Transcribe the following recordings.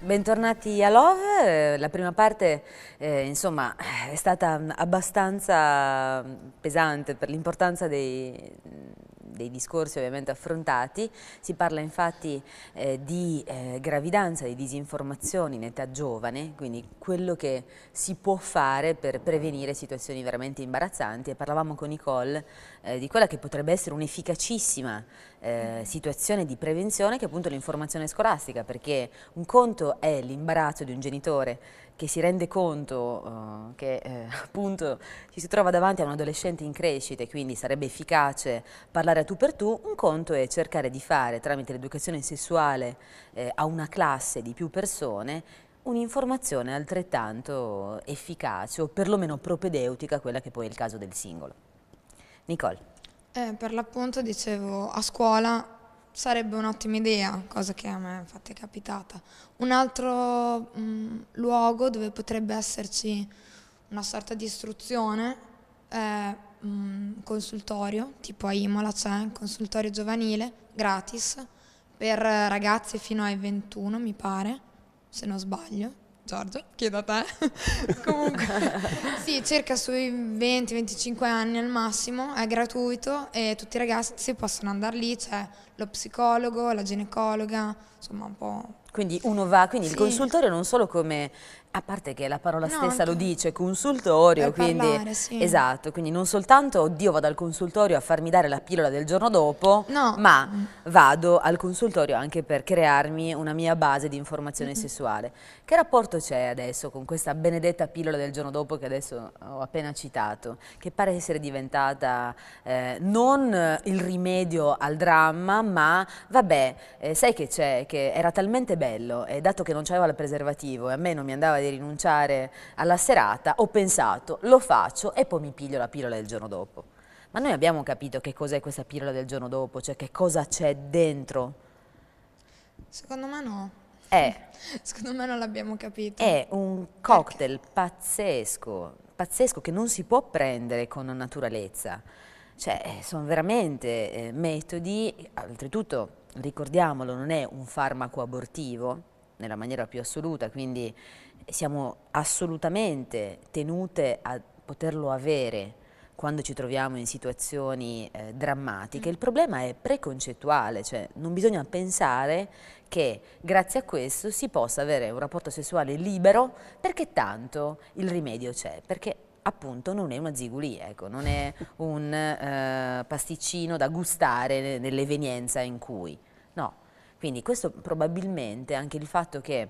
Bentornati a Love, la prima parte insomma è stata abbastanza pesante per l'importanza dei discorsi ovviamente affrontati. Si parla infatti di gravidanza, di disinformazione in età giovane, quindi quello che si può fare per prevenire situazioni veramente imbarazzanti, e parlavamo con Nicole di quella che potrebbe essere un'efficacissima situazione di prevenzione, che è appunto l'informazione scolastica, perché un conto è l'imbarazzo di un genitore che si rende conto che appunto ci si trova davanti a un adolescente in crescita e quindi sarebbe efficace parlare a tu per tu. Un conto è cercare di fare tramite l'educazione sessuale a una classe di più persone un'informazione altrettanto efficace o perlomeno propedeutica a quella che poi è il caso del singolo. Nicole. Per l'appunto dicevo, a scuola sarebbe un'ottima idea, cosa che a me infatti è capitata. Un altro luogo dove potrebbe esserci una sorta di istruzione è un consultorio, tipo a Imola c'è un consultorio giovanile, gratis, per ragazzi fino ai 21 mi pare, se non sbaglio. Giorgio, chiedo a te. Comunque, sì, circa sui 20-25 anni al massimo, è gratuito e tutti i ragazzi possono andare lì, c'è lo psicologo, la ginecologa, insomma un po'. Quindi uno va, quindi Sì. il consultorio non solo come, a parte che la parola No, stessa lo anche dice, consultorio, per quindi parlare, sì. esatto, quindi non soltanto oddio vado al consultorio a farmi dare la pillola del giorno dopo, No. ma vado al consultorio anche per crearmi una mia base di informazione sessuale. Che rapporto c'è adesso con questa benedetta pillola del giorno dopo che adesso ho appena citato, che pare essere diventata non il rimedio al dramma, ma vabbè, sai che c'è, che era talmente bello, e dato che non c'aveva il preservativo e a me non mi andava di rinunciare alla serata, ho pensato, lo faccio e poi mi piglio la pillola del giorno dopo. Ma noi abbiamo capito che cos'è questa pillola del giorno dopo, cioè che cosa c'è dentro? Secondo me no. È Secondo me non l'abbiamo capito. È un cocktail pazzesco, pazzesco, che non si può prendere con naturalezza. Cioè, sono veramente metodi, oltretutto, ricordiamolo, non è un farmaco abortivo, nella maniera più assoluta, quindi siamo assolutamente tenute a poterlo avere quando ci troviamo in situazioni drammatiche. Il problema è preconcettuale, cioè non bisogna pensare che grazie a questo si possa avere un rapporto sessuale libero, perché tanto il rimedio c'è, perché appunto non è una zigulì, ecco, non è un pasticcino da gustare nell'evenienza in cui, no. Quindi questo probabilmente, anche il fatto che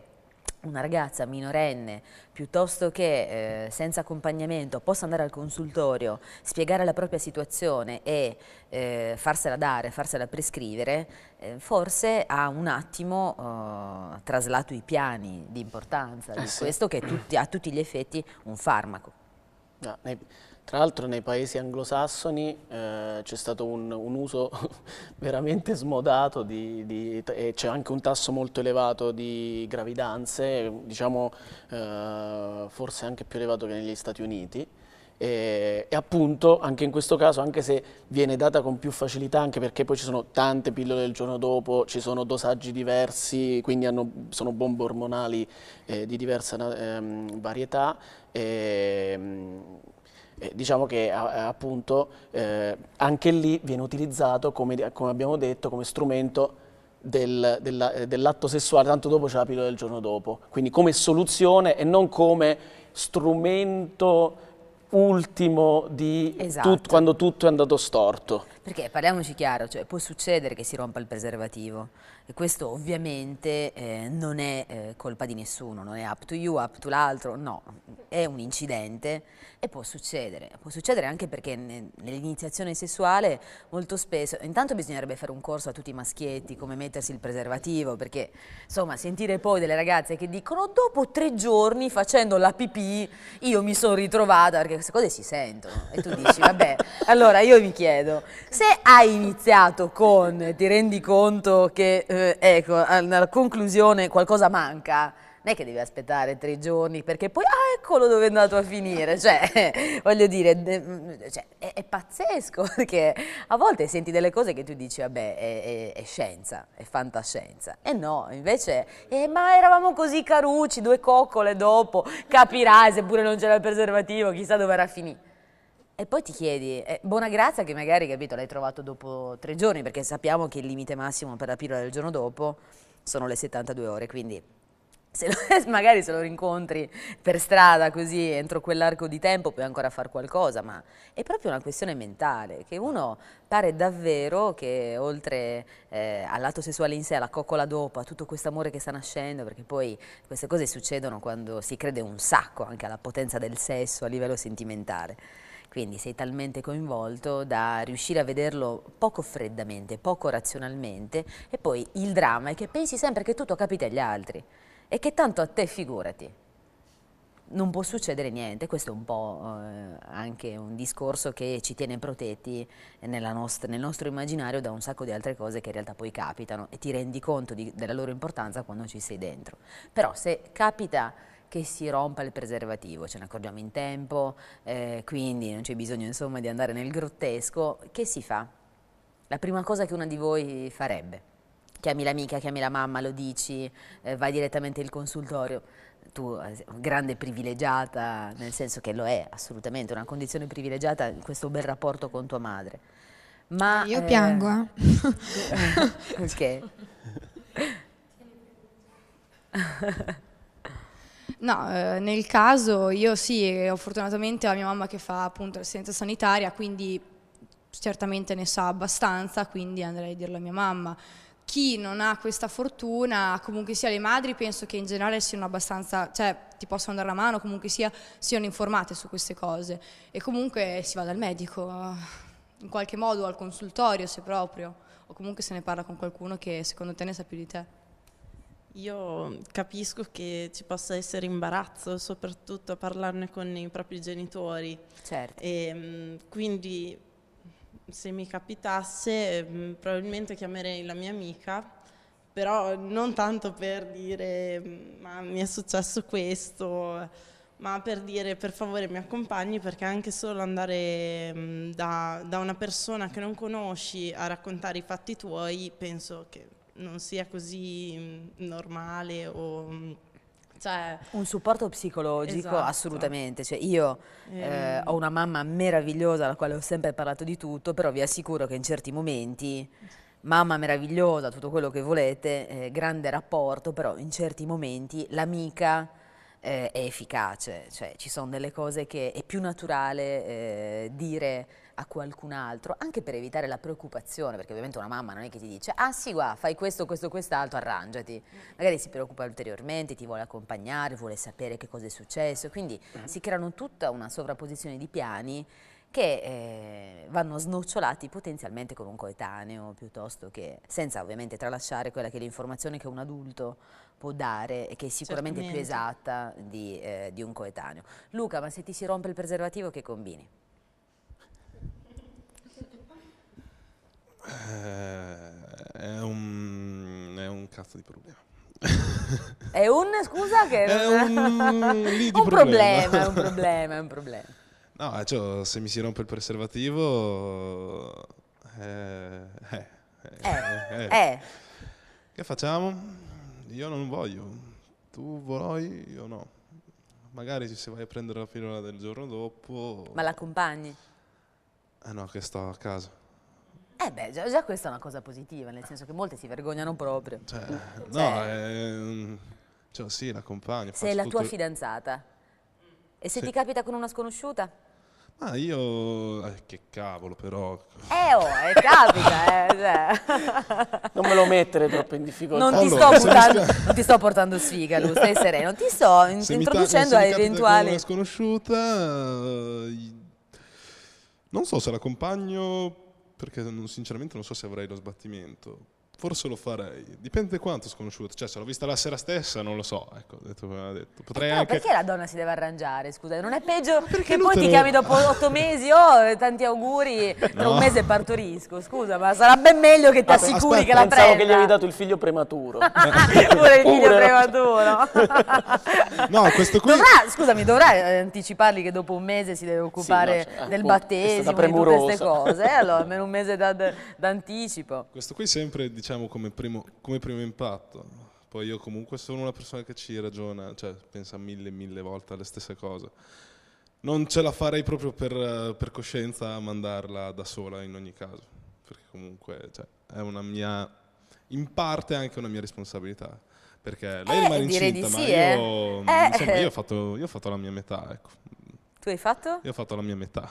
una ragazza minorenne, piuttosto che senza accompagnamento, possa andare al consultorio, spiegare la propria situazione e farsela dare, farsela prescrivere, forse ha un attimo traslato i piani di importanza di questo, che è a tutti gli effetti un farmaco. No, tra l'altro nei paesi anglosassoni c'è stato un uso veramente smodato e c'è anche un tasso molto elevato di gravidanze, diciamo forse anche più elevato che negli Stati Uniti. E appunto anche in questo caso, anche se viene data con più facilità, anche perché poi ci sono tante pillole il giorno dopo, ci sono dosaggi diversi, quindi sono bombe ormonali di diversa varietà. Diciamo che appunto anche lì viene utilizzato, come abbiamo detto, come strumento dell'atto sessuale, tanto dopo c'è la pillola del giorno dopo, quindi come soluzione e non come strumento ultimo di quando tutto è andato storto. Perché parliamoci chiaro, cioè, può succedere che si rompa il preservativo e questo ovviamente non è colpa di nessuno, non è up to you, up to l'altro, no, è un incidente e può succedere anche perché nell'iniziazione sessuale molto spesso, intanto bisognerebbe fare un corso a tutti i maschietti come mettersi il preservativo, perché insomma sentire poi delle ragazze che dicono dopo 3 giorni facendo la pipì io mi sono ritrovata, perché queste cose si sentono e tu dici vabbè, allora io mi chiedo, se hai iniziato con ti rendi conto che ecco, alla conclusione qualcosa manca, Non è che devi aspettare 3 giorni perché poi, ah, eccolo dove è andato a finire. Cioè, voglio dire, cioè, è pazzesco perché a volte senti delle cose che tu dici, vabbè, è scienza, è fantascienza. E no, invece, ma eravamo così carucci, 2 coccole dopo, capirai, seppure non c'era il preservativo, chissà dove era finito. E poi ti chiedi, buona grazia che magari, capito, l'hai trovato dopo 3 giorni, perché sappiamo che il limite massimo per la pillola del giorno dopo sono le 72 ore, quindi magari se lo rincontri per strada così entro quell'arco di tempo puoi ancora fare qualcosa, ma è proprio una questione mentale, che uno pare davvero che oltre al lato sessuale in sé, alla coccola dopo, a tutto questo amore che sta nascendo, perché poi queste cose succedono quando si crede un sacco anche alla potenza del sesso a livello sentimentale. Quindi sei talmente coinvolto da riuscire a vederlo poco freddamente, poco razionalmente, e poi il dramma è che pensi sempre che tutto capiti agli altri e che tanto a te, figurati, non può succedere niente. Questo è un po' anche un discorso che ci tiene protetti nel nostro immaginario da un sacco di altre cose che in realtà poi capitano e ti rendi conto della loro importanza quando ci sei dentro. Però se capita che si rompa il preservativo, ce ne accorgiamo in tempo, quindi non c'è bisogno insomma di andare nel grottesco, che si fa? La prima cosa che una di voi farebbe? Chiami l'amica, chiami la mamma, lo dici, vai direttamente al consultorio. Tu, grande privilegiata, nel senso che lo è assolutamente, una condizione privilegiata in questo bel rapporto con tua madre. Ma, Io piango, ok. No, nel caso io sì, ho fortunatamente la mia mamma che fa appunto l'assistenza sanitaria, quindi certamente ne sa abbastanza, quindi andrei a dirlo a mia mamma. Chi non ha questa fortuna, comunque sia le madri, penso che in generale siano abbastanza, cioè ti possono dare la mano, comunque siano informate su queste cose e comunque si va dal medico, in qualche modo al consultorio se proprio, o comunque se ne parla con qualcuno che secondo te ne sa più di te. Io capisco che ci possa essere imbarazzo, soprattutto a parlarne con i propri genitori. Certo. E, quindi se mi capitasse probabilmente chiamerei la mia amica, però non tanto per dire ma mi è successo questo, ma per dire per favore mi accompagni, perché anche solo andare da una persona che non conosci a raccontare i fatti tuoi penso che non sia così normale o cioè un supporto psicologico, esatto. Assolutamente. Cioè, io ho una mamma meravigliosa alla quale ho sempre parlato di tutto, però vi assicuro che in certi momenti, mamma meravigliosa, tutto quello che volete, grande rapporto, però in certi momenti l'amica è efficace, cioè ci sono delle cose che è più naturale dire a qualcun altro, anche per evitare la preoccupazione, perché ovviamente una mamma non è che ti dice ah sì, guarda, fai questo, questo, quest'altro, arrangiati. Magari si preoccupa ulteriormente, ti vuole accompagnare, vuole sapere che cosa è successo, quindi si creano tutta una sovrapposizione di piani che vanno snocciolati potenzialmente con un coetaneo, piuttosto che, senza ovviamente tralasciare quella che è l'informazione che un adulto può dare e che è sicuramente più esatta di un coetaneo. Luca, ma se ti si rompe il preservativo che combini? È un cazzo di problema. È un, scusa, che è un problema, è un problema, è un problema. No, cioè, se mi si rompe il preservativo, che facciamo? Io non voglio, tu vuoi, io no. Magari se vai a prendere la pillola del giorno dopo. Ma l'accompagni? No, che sto a casa. Beh, già questa è una cosa positiva, nel senso che molte si vergognano proprio. No, cioè sì, l'accompagno. Sei la tua fidanzata. E se ti capita con una sconosciuta? Ma io. Che cavolo, però. Capita, cioè. Non me lo mettere troppo in difficoltà. Non ti sto portando sfiga, Lu, stai sereno. Ti sto introducendo a eventuali. Con una sconosciuta. Non so se l'accompagno, perché sinceramente non so se avrei lo sbattimento. forse lo farei. Dipende quanto sconosciuto. Cioè, se l'ho vista la sera stessa, non lo so. Ecco, detto come ha detto. Potrei Però anche... perché la donna si deve arrangiare, scusa? Non è peggio che non poi te ti lo- chiami dopo 8 mesi, oh, tanti auguri, tra un mese partorisco. Scusa, ma sarà ben meglio che ti assicuri aspetta, che la Pensavo prenda. che gli avevi dato il figlio prematuro. Pure il figlio Pure, no? prematuro. No, questo qui... Dovrà anticipargli che dopo un mese si deve occupare Sì, no, del appunto, è battesimo, stata di tutte queste premurosa. cose. Allora, almeno un mese d'anticipo. Questo qui sempre, diciamo, come primo impatto. Poi io comunque sono una persona che ci ragiona, cioè pensa mille volte alle stesse cose. Non ce la farei proprio per coscienza a mandarla da sola in ogni caso, perché comunque cioè, è una mia, in parte anche una mia responsabilità. Perché lei rimane direi di incinta, sì, ma io, insomma, io ho fatto la mia metà, ecco. Tu hai fatto? Io ho fatto la mia metà.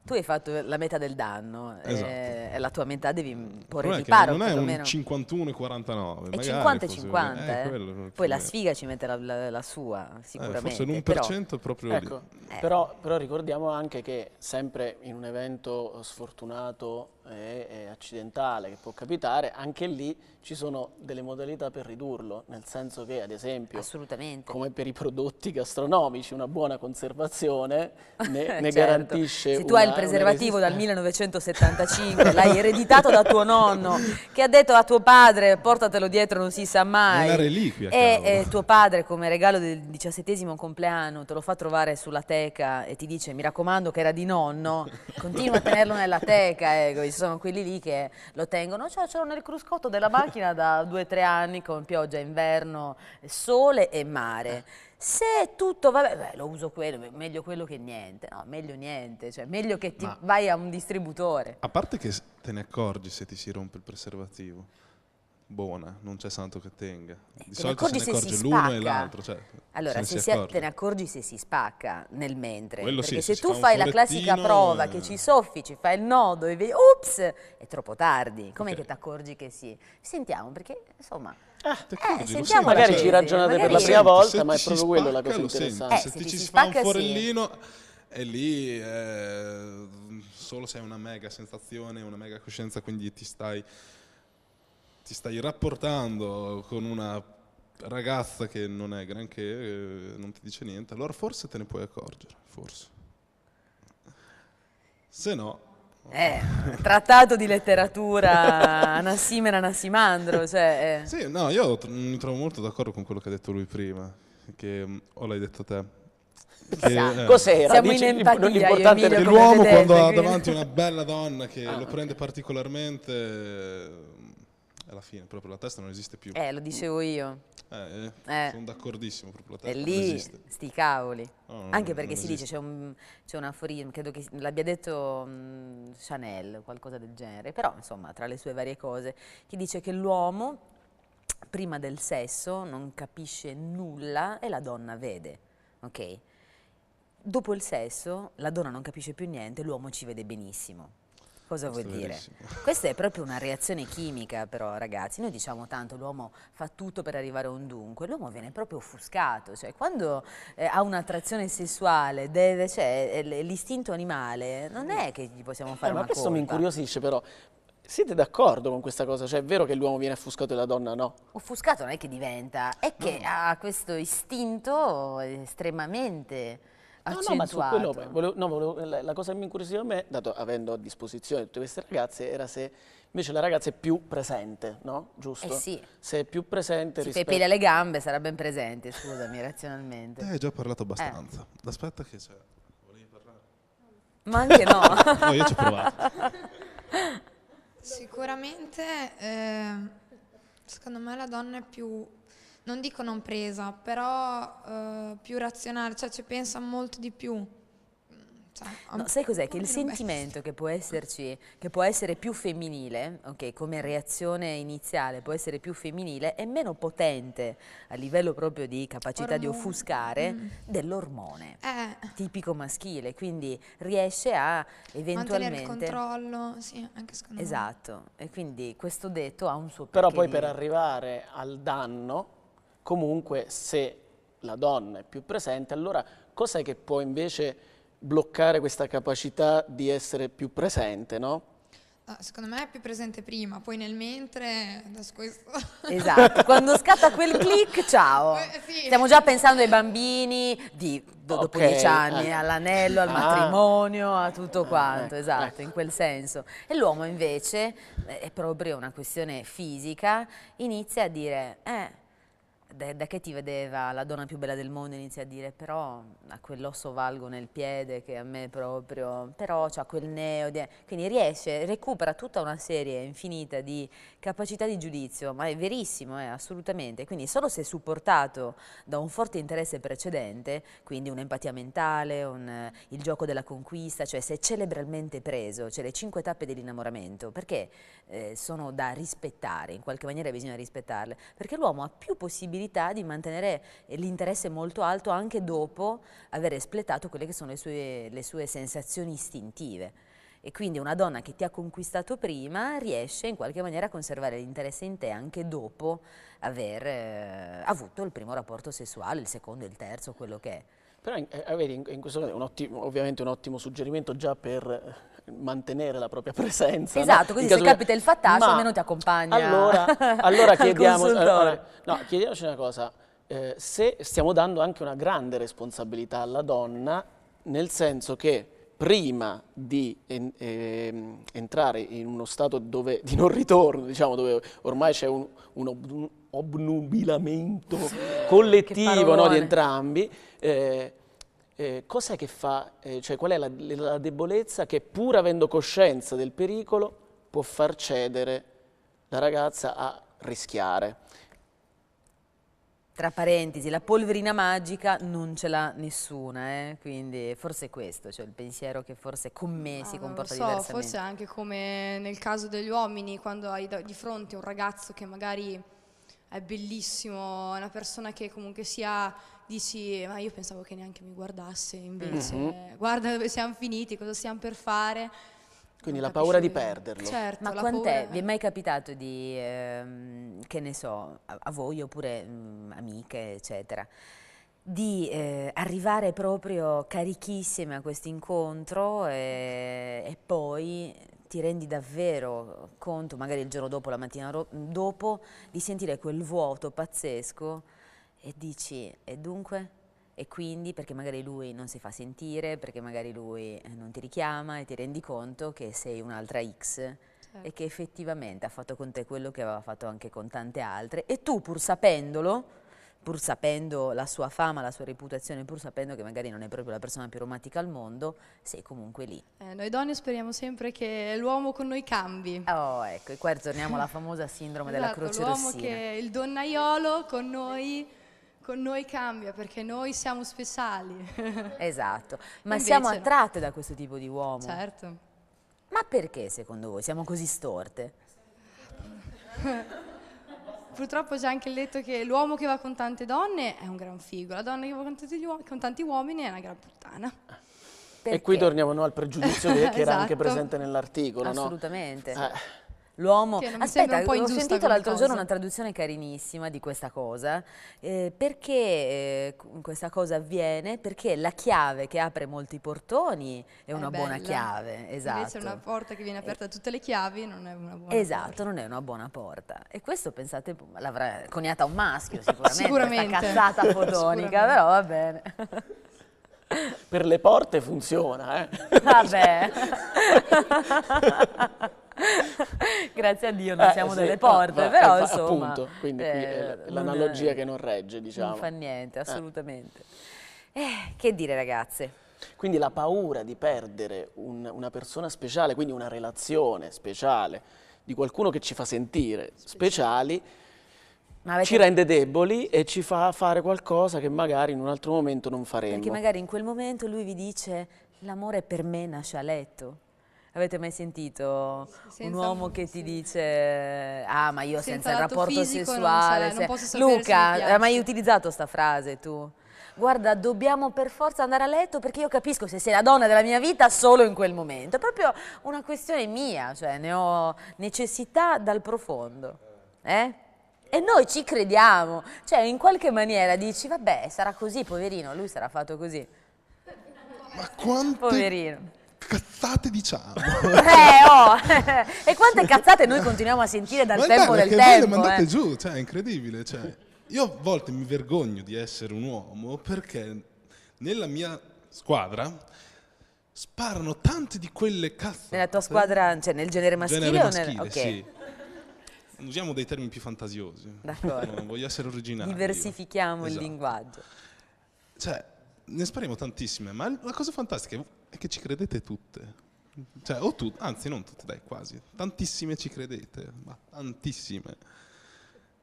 Tu hai fatto la metà del danno, Esatto. e la tua metà devi porre Non è, riparo, non è un perlomeno. 51 e 49, È magari 50 e fosse- 50, quello, più Poi o la meno. sfiga ci mette la sua, sicuramente. Forse l'1% però- è proprio Ecco, lì. però ricordiamo anche che sempre in un evento sfortunato e accidentale che può capitare, anche lì ci sono delle modalità per ridurlo, nel senso che ad esempio, Assolutamente. come per i prodotti gastronomici, una buona conservazione ne Certo. garantisce Se tu hai il una preservativo dal resistenza. 1975, l'hai ereditato da tuo nonno, che ha detto a tuo padre portatelo dietro, non si sa mai. È una reliquia, E cavolo. tuo padre, come regalo del 17° compleanno, te lo fa trovare sulla teca e ti dice mi raccomando che era di nonno, continua a tenerlo nella teca. Ecco, ci sono quelli lì che lo tengono, ce l'ho nel cruscotto della macchina da 2 o 3 anni con pioggia, inverno, sole e mare. Se tutto va bene, lo uso quello, meglio quello che niente. No, meglio niente, cioè meglio che ti vai a un distributore. A parte che te ne accorgi se ti si rompe il preservativo. Buona, non c'è santo che tenga. Di Te ne solito se ne accorgi se accorge si l'uno e spacca. l'altro. Cioè, Allora, se ne se si accorge. te ne accorgi se si spacca nel mentre. Quello Perché sì, se se si tu fa un fai la classica forettino, prova che ci soffi, ci fai il nodo e vedi, ups, è troppo tardi. Com'è Ok. che ti accorgi che sì? Sentiamo, perché insomma... Ti accorgi, lo sentiamo senti. la Magari tesi, ci ragionate per la magari- prima volta, Se ma è ti si proprio quello la spacca, cosa lo senti. interessante. Se se ti ti si si fa un spacca, sì. forellino, è lì solo se hai una mega sensazione, una mega coscienza, quindi ti stai rapportando con una ragazza che non è granché, non ti dice niente, allora forse te ne puoi accorgere, forse. Se no, Trattato di letteratura Anassimene Anasimandro, cioè... sì, no, io mi trovo molto d'accordo con quello che ha detto lui prima, che o l'hai detto te. Che, Cos'era? Siamo Dici, in empatia, io e l'importante Emilio, che come l'uomo vedete, quando ha quindi- davanti una bella donna che lo ok. prende particolarmente, alla fine proprio la testa non esiste più. lo dicevo io. Sono d'accordissimo, proprio la E testa non lì, esiste. sti cavoli. No, Anche non perché si dice, esiste. c'è un aforisma, credo che l'abbia detto Chanel, qualcosa del genere, però insomma tra le sue varie cose, che dice che l'uomo prima del sesso non capisce nulla e la donna vede, ok? Dopo il sesso la donna non capisce più niente, l'uomo ci vede benissimo. Cosa vuol Questo è dire? verissimo. Questa è proprio una reazione chimica, però, ragazzi. Noi diciamo tanto l'uomo fa tutto per arrivare a un dunque, l'uomo viene proprio offuscato, cioè quando ha un'attrazione sessuale, cioè l'istinto animale, non è che gli possiamo fare Ma una questo mi colpa. incuriosisce però. Siete d'accordo con questa cosa? Cioè è vero che l'uomo viene offuscato e la donna no? Offuscato non è che diventa, è che ha questo istinto estremamente No, ma su quello accentuato. la cosa che mi incuriosiva a me, dato avendo a disposizione tutte queste ragazze, era se invece la ragazza è più presente, no? Giusto? Sì. Se è più presente Si fa i rispetto... peli alle gambe, sarà ben presente, scusami, razionalmente. Hai già parlato abbastanza. Aspetta che c'è. Volevi parlare? Ma anche no. No, io ci ho provato. Sicuramente, secondo me la donna è più, non dico non presa, però più razionale, cioè ci pensa molto di più. Cioè, No, sai cos'è? Che il potrebbe sentimento che può esserci, che può essere più femminile, ok, come reazione iniziale può essere più femminile, è meno potente a livello proprio di capacità di Ormone. offuscare dell'ormone essere- tipico maschile, quindi riesce a mantenere il eventualmente... controllo, sì, anche secondo me. Esatto, e quindi questo detto ha un suo Però perché poi per di- arrivare al danno, comunque se la donna è più presente, allora cos'è che può invece bloccare questa capacità di essere più presente, no? Secondo me è più presente prima, poi nel mentre, adesso questo... Esatto, quando scatta quel click, ciao. Sì. Stiamo già pensando ai bambini dopo Ok, 10 anni, all'anello, al matrimonio, a tutto quanto, ecco, esatto, ecco. in quel senso. E l'uomo invece, è proprio una questione fisica, inizia a dire, da che ti vedeva la donna più bella del mondo, inizia a dire, però ha quell'osso valgo nel piede che a me proprio, però c'ha quel neo, quindi recupera tutta una serie infinita di capacità di giudizio, ma è verissimo, assolutamente, quindi solo se supportato da un forte interesse precedente, quindi un'empatia mentale, il gioco della conquista, cioè se è celebralmente preso, cioè le 5 tappe dell'innamoramento, perché sono da rispettare, in qualche maniera bisogna rispettarle, perché l'uomo ha più possibilità di mantenere l'interesse molto alto anche dopo aver espletato quelle che sono le sue sensazioni istintive. E quindi una donna che ti ha conquistato prima riesce in qualche maniera a conservare l'interesse in te anche dopo aver avuto il primo rapporto sessuale, il secondo, il terzo, quello che è. Però vedi, in questo caso è ovviamente un ottimo suggerimento già per mantenere la propria presenza. Esatto, no? così se capita il fattaccio almeno ti accompagna allora al chiediamo, consultore. chiediamoci una cosa, se stiamo dando anche una grande responsabilità alla donna, nel senso che prima di entrare in uno stato di non ritorno, diciamo, dove ormai c'è un obnubilamento collettivo, no, di entrambi, cos'è che fa, cioè qual è la debolezza che pur avendo coscienza del pericolo può far cedere la ragazza a rischiare? Tra parentesi, la polverina magica non ce l'ha nessuna, quindi forse è questo, cioè il pensiero che forse con me si comporta diversamente. Forse anche come nel caso degli uomini, quando hai di fronte un ragazzo che magari è bellissimo, è una persona che comunque sia, dici, ma io pensavo che neanche mi guardasse, invece guarda dove siamo finiti, cosa stiamo per fare. Quindi la paura di perderlo. Certo, ma quant'è? Vi è mai capitato di, che ne so, a voi oppure amiche, eccetera, di arrivare proprio carichissime a questo incontro e poi ti rendi davvero conto, magari il giorno dopo, la mattina dopo, di sentire quel vuoto pazzesco e dici, e dunque? E quindi perché magari lui non si fa sentire, perché magari lui non ti richiama e ti rendi conto che sei un'altra X e che effettivamente ha fatto con te quello che aveva fatto anche con tante altre e tu pur sapendolo, pur sapendo la sua fama, la sua reputazione, pur sapendo che magari non è proprio la persona più romantica al mondo, sei comunque lì. Noi donne speriamo sempre che l'uomo con noi cambi. Oh, ecco, e qua torniamo alla famosa sindrome della croce rossina. L'uomo che il donnaiolo con noi cambia perché noi siamo speciali. Esatto, ma invece siamo attratte da questo tipo di uomo. Certo. Ma perché secondo voi siamo così storte? Purtroppo c'è anche il detto che l'uomo che va con tante donne è un gran figo, la donna che va con tanti uomini è una gran puttana. E qui torniamo al pregiudizio che era anche Esatto. presente nell'articolo, no? Assolutamente. L'uomo, Che non mi aspetta, sembra un po' ho ingiusta sentito come l'altro cosa. giorno una traduzione carinissima di questa cosa, perché questa cosa avviene? Perché la chiave che apre molti portoni è una buona bella. chiave, esatto. Invece una porta che viene aperta a tutte le chiavi non è una buona Esatto, porta. non è una buona porta. E questo, pensate, l'avrà coniata un maschio sicuramente, Sicuramente. questa cazzata fotonica, Sicuramente. però va bene. Per le porte funziona, Vabbè. Grazie a Dio non siamo sì, delle porte, però insomma... appunto, quindi qui è l'analogia che non regge, diciamo. Non fa niente, assolutamente. Che dire, ragazze? Quindi la paura di perdere una persona speciale, quindi una relazione speciale, di qualcuno che ci fa sentire speciali, ci rende deboli e ci fa fare qualcosa che magari in un altro momento non faremo. Perché magari in quel momento lui vi dice l'amore per me nasce a letto. Avete mai sentito un uomo che ti dice ma io senza il lato rapporto fisico sessuale... non posso sapere se mi Luca, piace. hai mai utilizzato sta frase tu? Guarda, dobbiamo per forza andare a letto perché io capisco se sei la donna della mia vita solo in quel momento. È proprio una questione mia, cioè ne ho necessità dal profondo. E noi ci crediamo, cioè in qualche maniera dici, vabbè, sarà così, poverino, lui sarà fatto così. Ma quante Poverino. cazzate diciamo? Oh. E quante cazzate noi continuiamo a sentire dal tempo del tempo. Le mandate giù, cioè è incredibile. Cioè, io a volte mi vergogno di essere un uomo perché nella mia squadra sparano tante di quelle cazzate. Nella tua squadra, cioè nel genere maschile Genere o nel... maschile, ok. sì. Usiamo dei termini più fantasiosi. D'accordo. No, voglio essere originale. Diversifichiamo il Esatto. linguaggio. Cioè, ne spariamo tantissime, ma la cosa fantastica è che ci credete tutte. Cioè, o tu, anzi non tutte, dai, quasi. Tantissime ci credete, ma tantissime.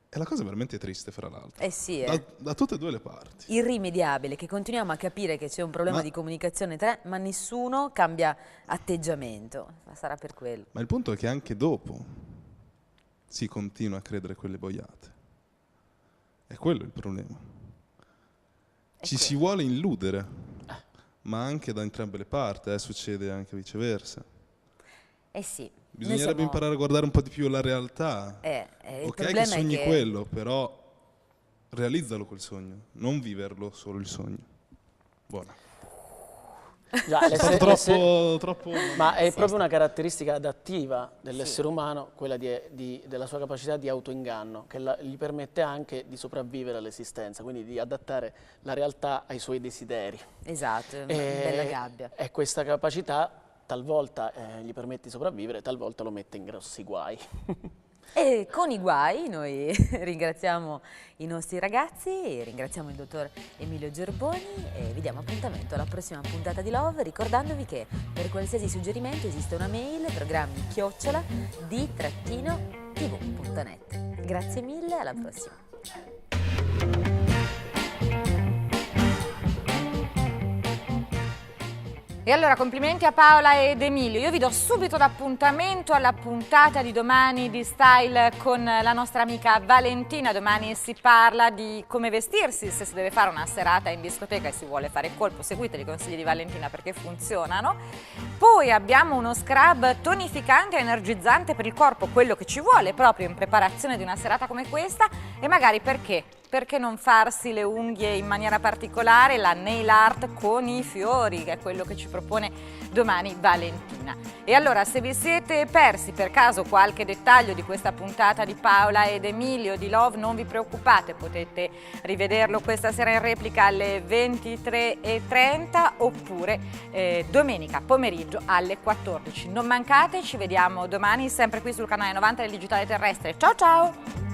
È la cosa veramente triste, fra l'altro. Sì, da tutte e due le parti. irrimediabile, che continuiamo a capire che c'è un problema di comunicazione tra, ma nessuno cambia atteggiamento. Ma sarà per quello. Ma il punto è che anche dopo si continua a credere quelle boiate. È quello il problema. Ci si vuole illudere, ma anche da entrambe le parti, succede anche viceversa. Sì. Bisognerebbe imparare a guardare un po' di più la realtà. Il Ok, che sogni quello, però realizzalo quel sogno, non viverlo solo il sogno. Buona. Già, troppo... Ma è proprio una caratteristica adattiva dell'essere umano, quella della sua capacità di autoinganno, che gli permette anche di sopravvivere all'esistenza, quindi di adattare la realtà ai suoi desideri. Esatto, è una bella gabbia. E questa capacità talvolta gli permette di sopravvivere, talvolta lo mette in grossi guai. E con i guai noi ringraziamo i nostri ragazzi, ringraziamo il dottor Emilio Gerboni e vi diamo appuntamento alla prossima puntata di Love, ricordandovi che per qualsiasi suggerimento esiste una mail, programmi@di-tv.net. Grazie mille, alla prossima. E allora complimenti a Paola ed Emilio, io vi do subito l'appuntamento alla puntata di domani di Style con la nostra amica Valentina. Domani si parla di come vestirsi se si deve fare una serata in discoteca e si vuole fare colpo, seguite i consigli di Valentina perché funzionano. Poi abbiamo uno scrub tonificante e energizzante per il corpo, quello che ci vuole proprio in preparazione di una serata come questa e magari perché non farsi le unghie in maniera particolare, la nail art con i fiori, che è quello che ci propone domani Valentina. E allora, se vi siete persi per caso qualche dettaglio di questa puntata di Paola ed Emilio di Love, non vi preoccupate, potete rivederlo questa sera in replica alle 23:30 oppure domenica pomeriggio alle 14. Non mancate, ci vediamo domani sempre qui sul canale 90 del Digitale Terrestre. Ciao ciao!